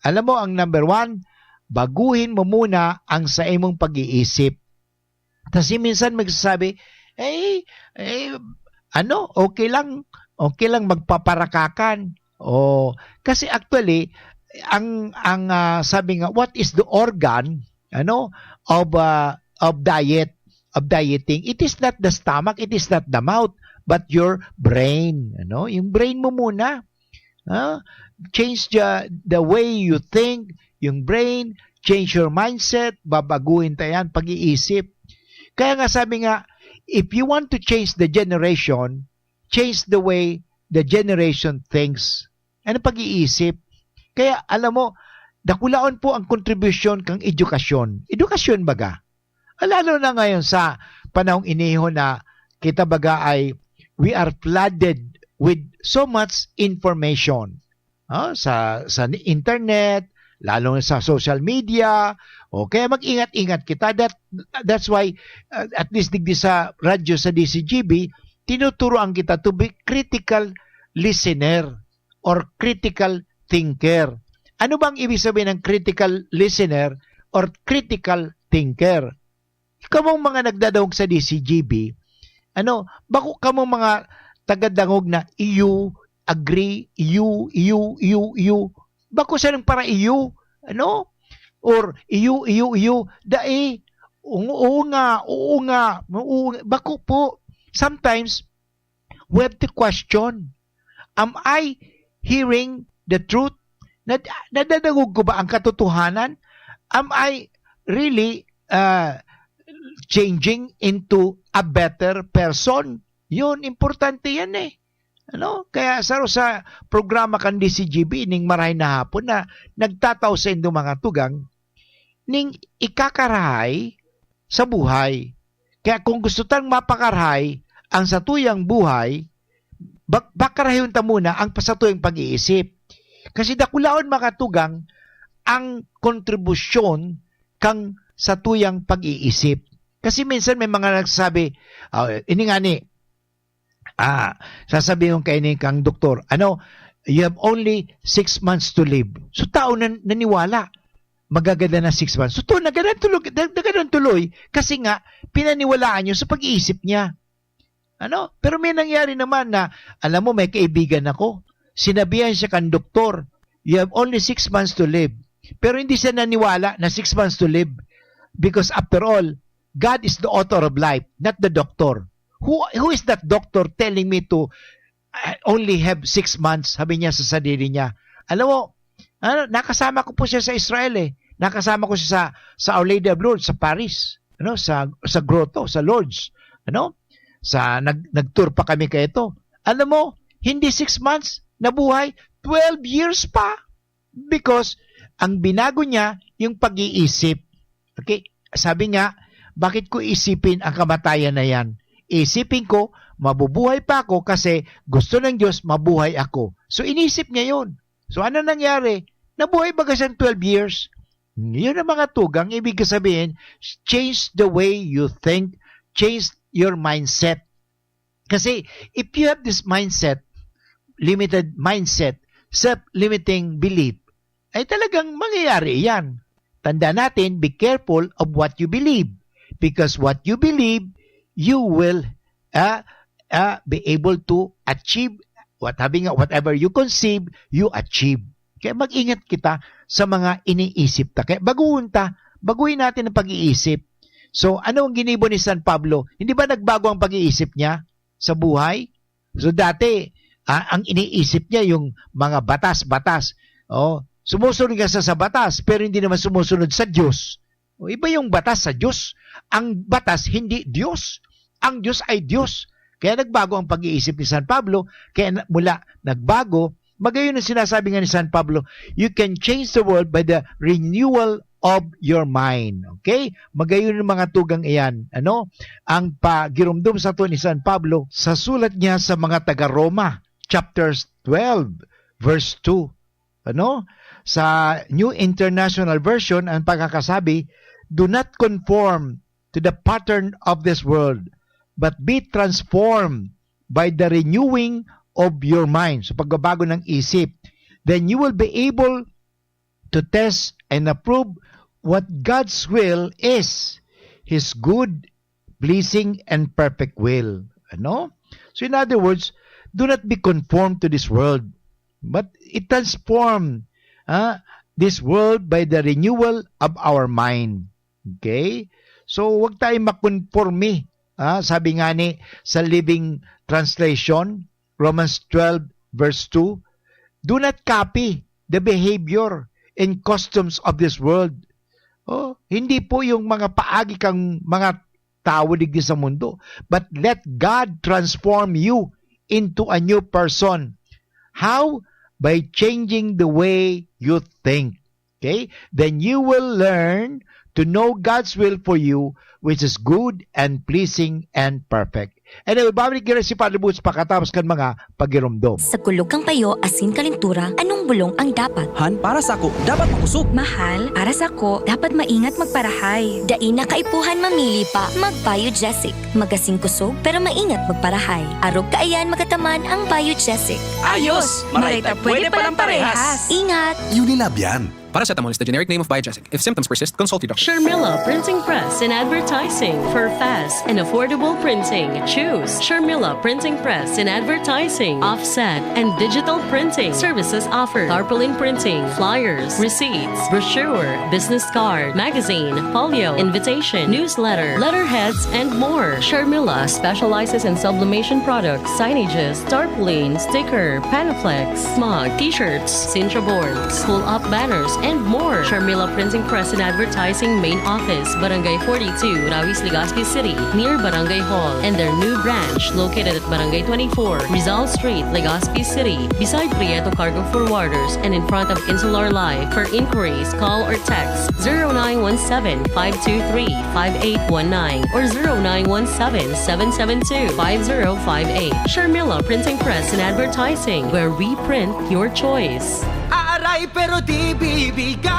Speaker 2: Alam mo, ang number 1, baguhin mo muna ang sa imong pag-iisip. Kasi minsan magsasabi, okay lang magpaparakakan. Kasi actually, ang sabi nga, what is the organ of dieting? It is not the stomach, it is not the mouth, but your brain. Yung brain mo muna. Change the way you think, yung brain, change your mindset, babaguhin tayo yan, pag-iisip. Kaya nga sabi nga, if you want to change the generation, change the way the generation thinks. Ano pag-iisip? Kaya alam mo, dakulaon po ang contribution kang edukasyon. Edukasyon baga? Lalo na ngayon sa panahong iniho na kita baga ay we are flooded with so much information. Sa internet, lalo sa social media, kaya mag-ingat-ingat kita. That's why, at least digdi sa radyo sa DCGB, tinuturoan kita to be critical listener or critical thinker. Ano bang ibig sabihin ng critical listener or critical thinker? Kamong mga nagdadawog sa DCGB, bako kamong mga tagadangog na you, agree, you, bako sa nang para iyo, or iyo, dae, oo nga, bako po. Sometimes, we have to question, am I hearing the truth? Nadadagog ko ba ang katotohanan? Am I really changing into a better person? Yun, importante yan Kaya sa programa kan DCGB ning maray na hapon na nagtataw sa indo mga tugang ning ikakarahay sa buhay. Kaya kung gusto tang mapakarahay ang satuyang buhay, bakarayon ta muna ang pasatuyang pag-iisip. Kasi dakulaon mga tugang ang kontribusyon kang satuyang pag-iisip. Kasi minsan may mga nagsasabi, ini nga Sasabihin kay ni kang doktor, you have only 6 months to live. So tao naniwala, magaganda na 6 months. So naganan tuloy, kasi nga, pinaniwalaan niyo sa pag-iisip niya. Pero may nangyari naman na, alam mo, may kaibigan ako, sinabihan siya kang doktor, you have only 6 months to live. Pero hindi siya naniwala na 6 months to live. Because after all, God is the author of life, not the doctor. Who is that doctor telling me to only have 6 months, sabi niya sa sarili niya. Alam mo, nakasama ko po siya sa Israel Nakasama ko siya sa Our Lady of Lourdes, sa Paris. Sa grotto, sa Lourdes. Nag-tour pa kami kay ito. Alam mo, hindi 6 months, nabuhay, 12 years pa. Because, ang binago niya, yung pag-iisip. Okay? Sabi nga, bakit ko isipin ang kamatayan na yan? Isipin ko, mabubuhay pa ako kasi gusto ng Diyos mabuhay ako. So, inisip niya yun. So, ano nangyari? Nabuhay ba kasi 12 years? Yun ang mga tugang. Ibig sabihin, change the way you think, change your mindset. Kasi, if you have this mindset, limited mindset, self-limiting belief, ay talagang mangyayari yan. Tanda natin, be careful of what you believe. Because what you believe, you will be able to achieve whatever you conceive, you achieve. Kaya mag-ingat kita sa mga iniisip ta. Kaya baguhin natin ang pag-iisip. So, ano ang ginibo ni San Pablo? Hindi ba nagbago ang pag-iisip niya sa buhay? So, dati, ang iniisip niya yung mga batas-batas. Sumusunod ka sa batas, pero hindi naman sumusunod sa Diyos. Iba yung batas sa Diyos. Ang batas, hindi Diyos. Ang Diyos ay Diyos. Kaya nagbago ang pag-iisip ni San Pablo. Kaya mula nagbago, magayon ang sinasabi nga ni San Pablo, you can change the world by the renewal of your mind. Okay? Magayon ang mga tugang iyan. Ang pagirumdum sa to ni San Pablo, sa sulat niya sa mga taga-Roma, chapters 12, verse 2. Sa New International Version, ang pagkakasabi, do not conform to the pattern of this world, but be transformed by the renewing of your mind. So pagbabago ng isip, then you will be able to test and approve what God's will is, His good, pleasing, and perfect will. So in other words, do not be conformed to this world, but it transform this world by the renewal of our mind. Okay? So huwag tayong makonforme. Sabi nga ni sa Living Translation, Romans 12 verse 2, do not copy the behavior and customs of this world. Hindi po yung mga paagi kang mga tao digdi sa mundo, but let God transform you into a new person. How? By changing the way you think. Okay? Then you will learn to know God's will for you, which is good and pleasing and perfect. Anyway, babalik rin si Padre Boots pagkatapos kan mga pagirumdom.
Speaker 6: Sa kulog kang payo, asin kalintura, anong bulong ang dapat?
Speaker 13: Han, para sa ako, dapat makusog.
Speaker 6: Mahal, para sa ko, dapat maingat magparahay. Dain na kaipuhan mamili pa, mag-Biogesic. Magasing kusog, pero maingat magparahay. Arog kaayan magataman ang Biogesic.
Speaker 13: Ayos! Marita, pwede palang parehas.
Speaker 6: Ingat!
Speaker 12: Unilab yan.
Speaker 7: Paracetamol is the generic name of Biogesic. If symptoms persist, consult your doctor.
Speaker 15: Sharmila Printing Press and Advertising for fast and affordable printing. Choose Sharmila Printing Press and Advertising. Offset and digital printing. Services offered. Tarpaulin printing, flyers, receipts, brochure, business card, magazine, folio, invitation, newsletter, letterheads, and more. Sharmila specializes in sublimation products, signages, tarpaulin, sticker, panaflex, mug, t-shirts, Sintra boards, pull-up banners, and more. Sharmila Printing Press and Advertising Main Office, Barangay 42, Rawis, Legazpi City, near Barangay Hall, and their new branch located at Barangay 24, Rizal Street, Legazpi City, beside Prieto Cargo Forwarders and in front of Insular Live. For inquiries, call or text 0917-523-5819 or 0917-772-5058. Sharmila Printing Press and Advertising, where we print your choice.
Speaker 13: Aaray pero di bibigay.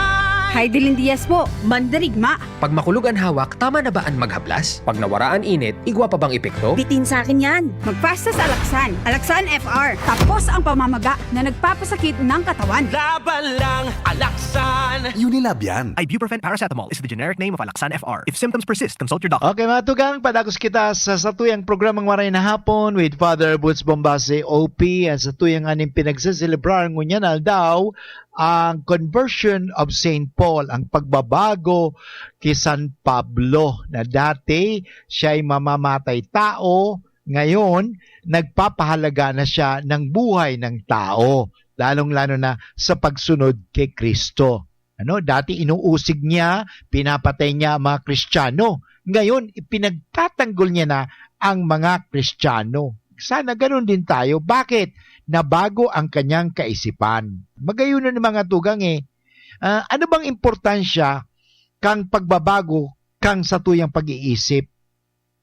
Speaker 16: Heidelin Diaz po, Bandarigma.
Speaker 13: Pag makulog ang hawak, tama na ba ang maghaplas? Pag nawaraan init, igwa pa bang epekto?
Speaker 16: Bitin sa akin yan. Magpasta sa Alaksan. Alaksan FR. Tapos ang pamamaga na nagpapasakit ng katawan.
Speaker 13: Laban lang, Alaksan!
Speaker 12: Unilab yan.
Speaker 13: Ibuprofen paracetamol is the generic name of Alaksan FR. If symptoms persist, consult your doctor.
Speaker 2: Okay mga tugang, padagos kita sa satuyang programang Maray na Hapon with Father Boots Bombase OP at sa tuyang aning pinagsaselebrar ngunyan daw ang conversion of St. Paul, ang pagbabago kay San Pablo na dati siya'y mamamatay tao, ngayon nagpapahalaga na siya ng buhay ng tao, lalong-lalo na sa pagsunod kay Kristo. Dati inuusig niya, pinapatay niya ang mga Kristiyano. Ngayon, ipinagtatanggol niya na ang mga Kristiyano. Sana ganun din tayo. Bakit? Nabago ang kanyang kaisipan. Magayunan ng mga tugang ano bang importansya kang pagbabago kang satuyang pag-iisip?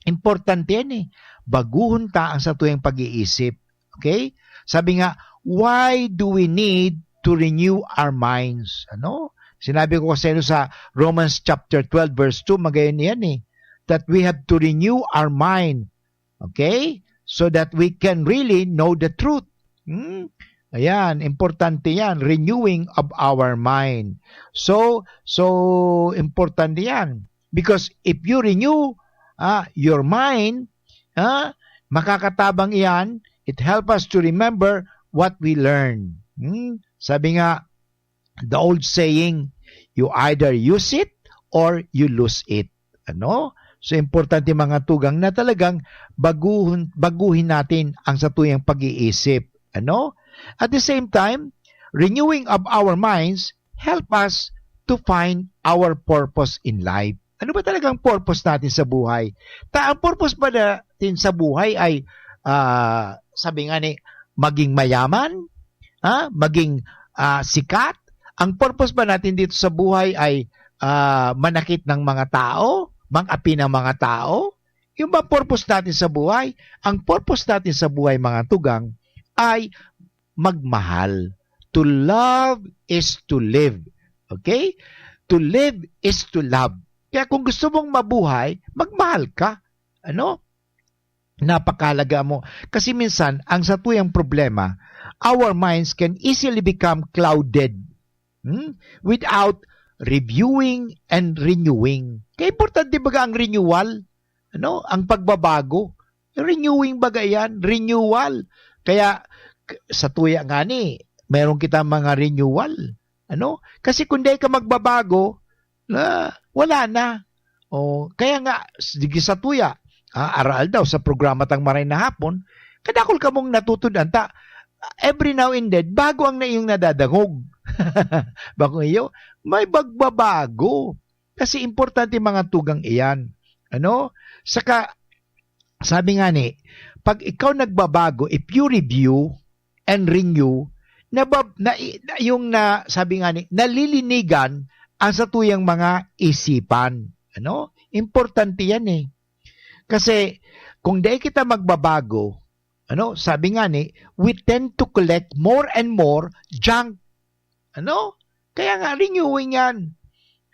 Speaker 2: Importante yan Baguhon ta ang satuyang pag-iisip. Okay? Sabi nga, why do we need to renew our minds? Sinabi ko kasi sa Romans chapter 12 verse 2, magayon yan that we have to renew our mind. Okay? So that we can really know the truth. Ayan, importante yan. Renewing of our mind. So importante yan. Because if you renew your mind, makakatabang yan, it help us to remember what we learn. Sabi nga, the old saying, you either use it or you lose it. So, importante mga tugang na talagang baguhin natin ang satuyang pag-iisip. At the same time, renewing of our minds help us to find our purpose in life. Ano ba talagang purpose natin sa buhay? Ang purpose ba natin sa buhay ay, sabi nga maging mayaman? Maging sikat? Ang purpose ba natin dito sa buhay ay manakit ng mga tao? Mang-api ng mga tao? Yung ba purpose natin sa buhay? Ang purpose natin sa buhay, mga tugang, ay magmahal. To love is to live. Okay? To live is to love. Kaya kung gusto mong mabuhay, magmahal ka. Napakahalaga mo. Kasi minsan, ang satuyang problema, our minds can easily become clouded without reviewing and renewing. Kaya importante baga ang renewal? Ang pagbabago. Renewing baga yan? Renewal. Kaya sa tuya nga meron kita mga renewal. Kasi kung di ka magbabago, wala na. Kaya nga, sige sa tuya, aral daw sa programa tang Maray na Hapon, kadakol ka mong natutunan every now and then, bago ang iyong nadadangog. Bago iyo, may bagbabago. Kasi importante mga tugang iyan. Saka, sabi nga pag ikaw nagbabago, if you review and renew, sabi nga nalilinigan ang satuyang mga isipan. Importante yan Kasi, kung di kita magbabago, sabi nga we tend to collect more and more junk. Kaya nga, renewing yan.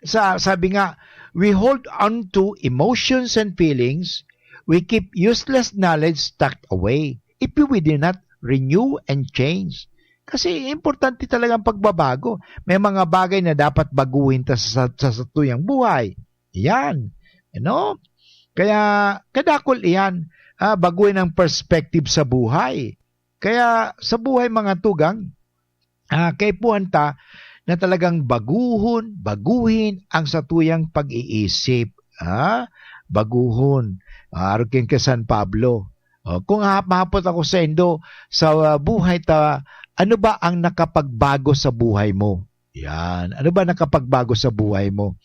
Speaker 2: Sabi nga, we hold on to emotions and feelings. We keep useless knowledge tucked away if we do not renew and change. Kasi importante talagang pagbabago. May mga bagay na dapat baguhin sa satuyang buhay. Yan. Kaya kadakol iyan. Baguhin ang perspective sa buhay. Kaya sa buhay mga tugang, kay puhanta na talagang baguhin ang satuyang pag-iisip. Baguhon. Arukin ka San Pablo. Kung mahapot ako sa Indo, sa buhay ano ba ang nakapagbago sa buhay mo? Yan. Ano ba nakapagbago sa buhay mo?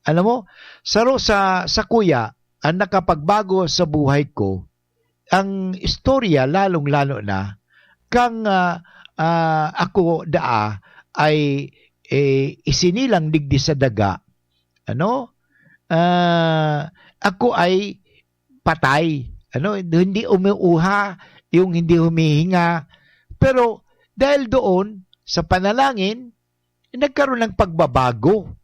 Speaker 2: Alam mo, sa kuya, ang nakapagbago sa buhay ko, ang istorya lalong-lalo na, kang ako ay isinilang digdi sa daga. Ako ay patay. Hindi umuuha, yung hindi humihinga. Pero dahil doon, sa panalangin, nagkaroon ng pagbabago.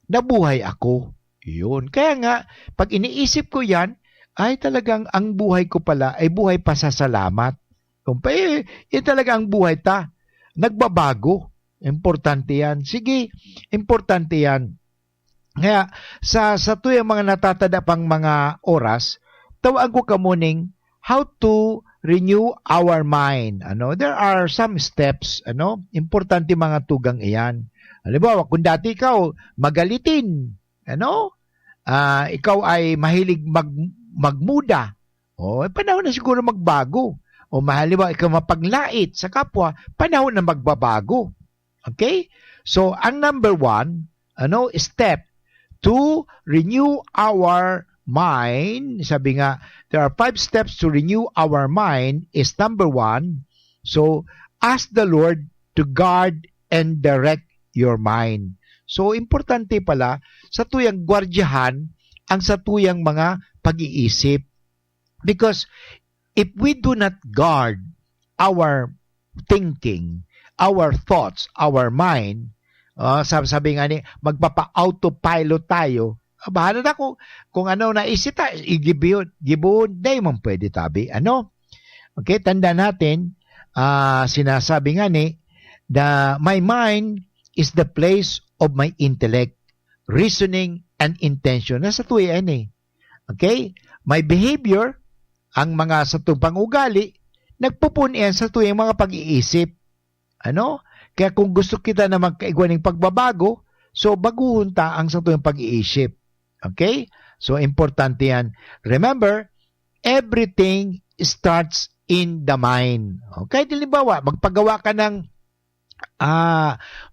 Speaker 2: nabuhay ako. Yun. Kaya nga, pag iniisip ko yan, ay talagang ang buhay ko pala ay buhay pasasalamat. Yan talaga ang buhay ta. Nagbabago. Importante yan. Sige, importante yan. Kaya sa tuyang mga natatadapang mga oras, tawag ko kamuning how to renew our mind. There are some steps. Importante mga tugang iyan. Halimbawa, kung dati ikaw magalitin, ikaw ay mahilig magmuda, panahon na siguro magbago. O halimbawa, ikaw mapaglait sa kapwa, panahon na magbabago. Okay? So, ang number 1, step to renew our mind, sabi nga, there are 5 steps to renew our mind is number 1, so ask the Lord to guard and direct your mind. So, importante pala sa tuyang gwardyahan ang sa tuyang mga pag-iisip. Because if we do not guard our thinking, our thoughts, our mind, sabi nga ni, magpapa-autopilot tayo, bahala na kung ano naisip tayo, igibon, di mo pwede tabi. Okay, tanda natin, sinasabi nga ni, my mind is the place of my intellect, reasoning, and intention. Nasa tuwi yan eh. Okay? My behavior, ang mga sa tuwang ugali, nagpupunian sa tuwing mga pag-iisip. Kaya kung gusto kita na magkaigwaning pagbabago, so baguhon ta ang sa tuyong pag-iisip. Okay? So, importante yan. Remember, everything starts in the mind. Okay? Halimbawa, magpagawa ka ng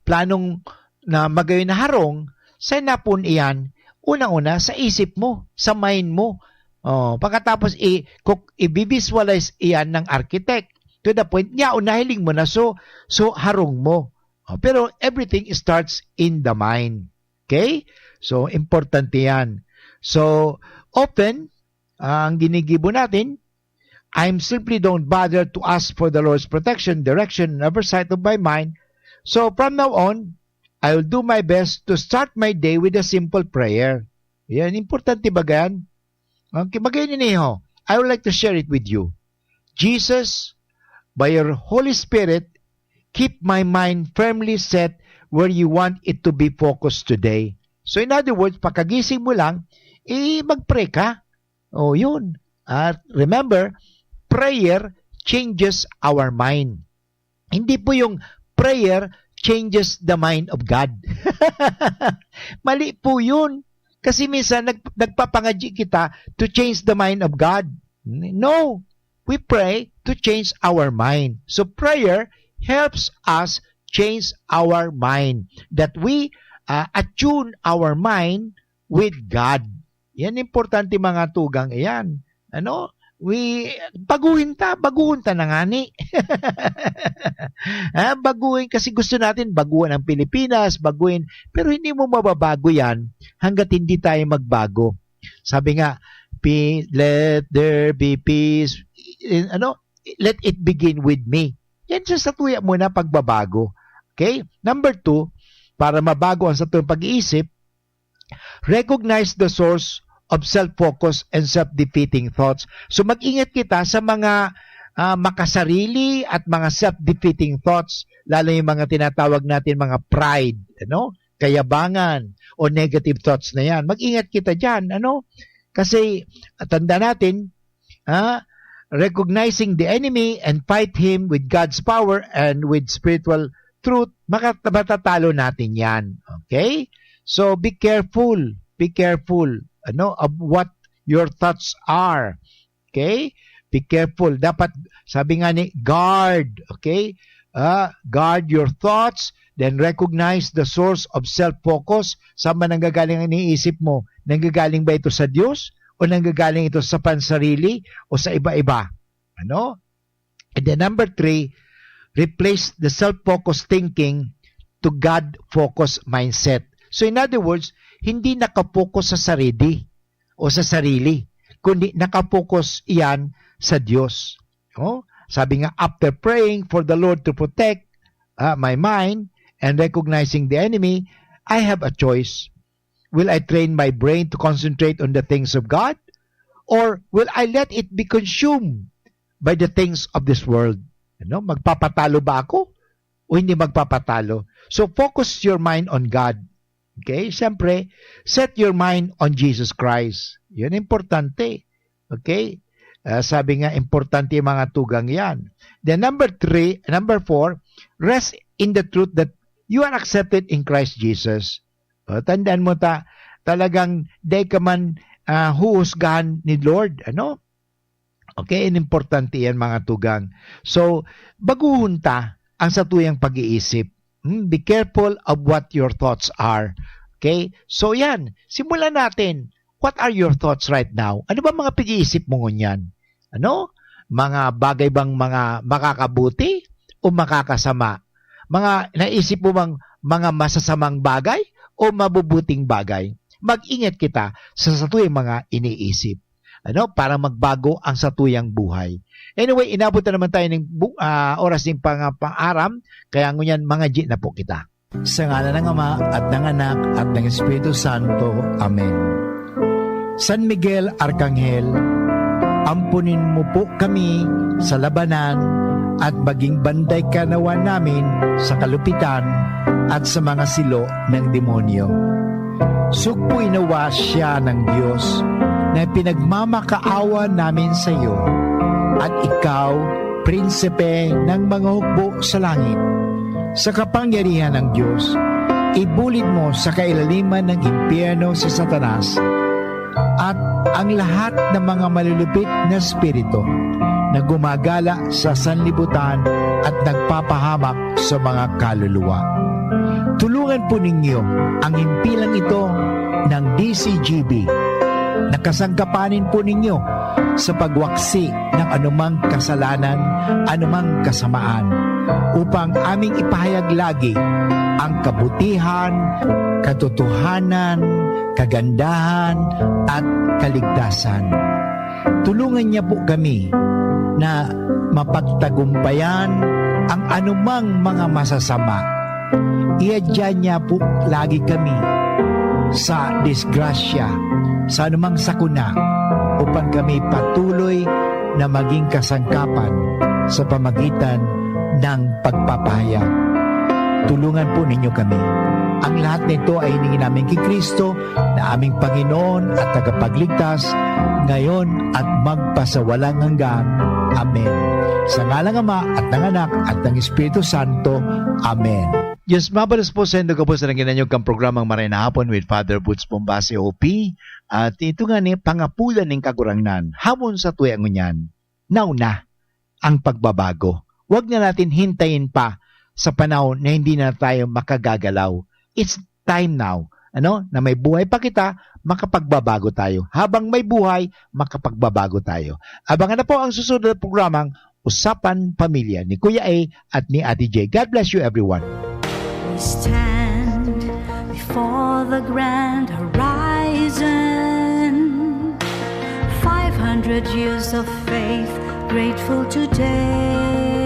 Speaker 2: planong na magawin na harong, sa napun iyan, unang-una, sa isip mo, sa mind mo. Pagkatapos, i-visualize iyan ng architect. To the point, unahiling mo na, so harong mo. Pero everything starts in the mind. Okay? So, importante yan. So, often, ang ginigibo natin, I'm simply don't bother to ask for the Lord's protection, direction, and oversight of my mind. So, from now on, I will do my best to start my day with a simple prayer. Yan, importante ba yan? Okay, magayon niyo. I would like to share it with you. Jesus, by your Holy Spirit, keep my mind firmly set where you want it to be focused today. So in other words, pagkagising mo lang, mag-pray ka. Yun. Remember, prayer changes our mind. Hindi po yung prayer changes the mind of God. Mali po yun. Kasi minsan nagpapangadyi kita to change the mind of God. No. We pray to change our mind. So prayer helps us change our mind. That we attune our mind with God. Yan importante mga tugang. Yan. Baguhin ta na nga ni. Baguhin kasi gusto natin baguhin ang Pilipinas, baguhin. Pero hindi mo mababago yan hanggat hindi tayo magbago. Sabi nga, let there be peace. Let it begin with me. Yan sa tuya muna pagbabago. Okay? Number 2, para mabago ang sa tuyang pag-iisip, recognize the source of self-focus and self-defeating thoughts. So mag-ingat kita sa mga makasarili at mga self-defeating thoughts, lalo yung mga tinatawag natin mga pride, kayabangan o negative thoughts na yan. Mag-ingat kita dyan, kasi tanda natin, recognizing the enemy and fight him with God's power and with spiritual truth, matatalo natin yan. Okay? So be careful of what your thoughts are. Okay? Be careful. Dapat, sabi nga ni, guard. Okay? Guard your thoughts, then recognize the source of self-focus. Saan ba nanggagaling ang iniisip mo? Nanggagaling ba ito sa Diyos? O nanggagaling ito sa pansarili? O sa iba-iba? And then number 3, replace the self-focused thinking to God-focused mindset. So in other words, hindi nakapokus sa sarili o sa sarili, kundi nakapokus iyan sa Diyos. Sabi nga, after praying for the Lord to protect my mind and recognizing the enemy, I have a choice. will I train my brain to concentrate on the things of God? Or will I let it be consumed by the things of this world? Magpapatalo ba ako? O hindi magpapatalo? So, focus your mind on God. Okay? Siyempre, set your mind on Jesus Christ. Yun, importante. Okay? Sabi nga, importante yung mga tugang yan. Then, number 4, rest in the truth that you are accepted in Christ Jesus. Tandaan mo talagang di ka man huhusgahan ni Lord. Okay? Importante yan mga tugang. So, baguhon ta ang satuyang pag-iisip. Be careful of what your thoughts are. Okay? So yan, simulan natin. What are your thoughts right now? Ano ba mga pag-iisip mo ngunyan? Mga bagay bang mga makakabuti o makakasama? Mga naisip mo bang mga masasamang bagay o mabubuting bagay? Mag-ingat kita sa satuyang mga iniisip. Para magbago ang satuyang buhay. Anyway, inabot na naman tayo ng oras ng pang-aram, kaya ngunyan mga G na po kita.
Speaker 17: Sa ngalan ng Ama at ng Anak at ng Espiritu Santo. Amen. San Miguel Arcangel, ampunin mo po kami sa labanan at maging banday ka nawa namin sa kalupitan at sa mga silo ng demonyo. Sugpoy nawa siya ng Diyos na pinagmamakaawa namin sa iyo at ikaw, prinsipe ng mga hukbo sa langit. Sa kapangyarihan ng Diyos, ibulid mo sa kailaliman ng impyerno si Satanas at ang lahat ng mga malulupit na spirito na gumagala sa sanlibutan at nagpapahamak sa mga kaluluwa. Tulungan po ninyo ang himpilang ito ng DCGB. Nakasangkapanin po ninyo sa pagwaksi ng anumang kasalanan, anumang kasamaan, upang aming ipahayag lagi ang kabutihan, katotohanan, kagandahan, at kaligtasan. Tulungan niya po kami na mapagtagumpayan ang anumang mga masasama. Iadya niya po lagi kami sa disgrasya, sa anumang sakuna, upang kami patuloy na maging kasangkapan sa pamagitan ng pagpapahayag. Tulungan po ninyo kami. Ang lahat nito ay hiningi namin kay Kristo na aming Panginoon at tagapagligtas, ngayon at magpasawalang hanggan. Amen. Sa ngalang Ama at ng Anak at ng Espiritu Santo. Amen.
Speaker 2: Yes, mabalas po sa endo ka po sa nanginanyog kang programang Maray na Hapon with Father Boots Bombase OP. At ito nga ni pangapulan ng kagurangnan, hamon sa tuyang ngunyan, nauna ang pagbabago. Huwag na natin hintayin pa sa panahon na hindi na tayo makagagalaw. It's time now, na may buhay pa kita, makapagbabago tayo. Habang may buhay, makapagbabago tayo. Abangan na po ang susunod na programang Usapan Pamilya ni Kuya A at ni Ate J. God bless you everyone.
Speaker 18: We stand before the grand horizon, 500 years of faith, grateful today.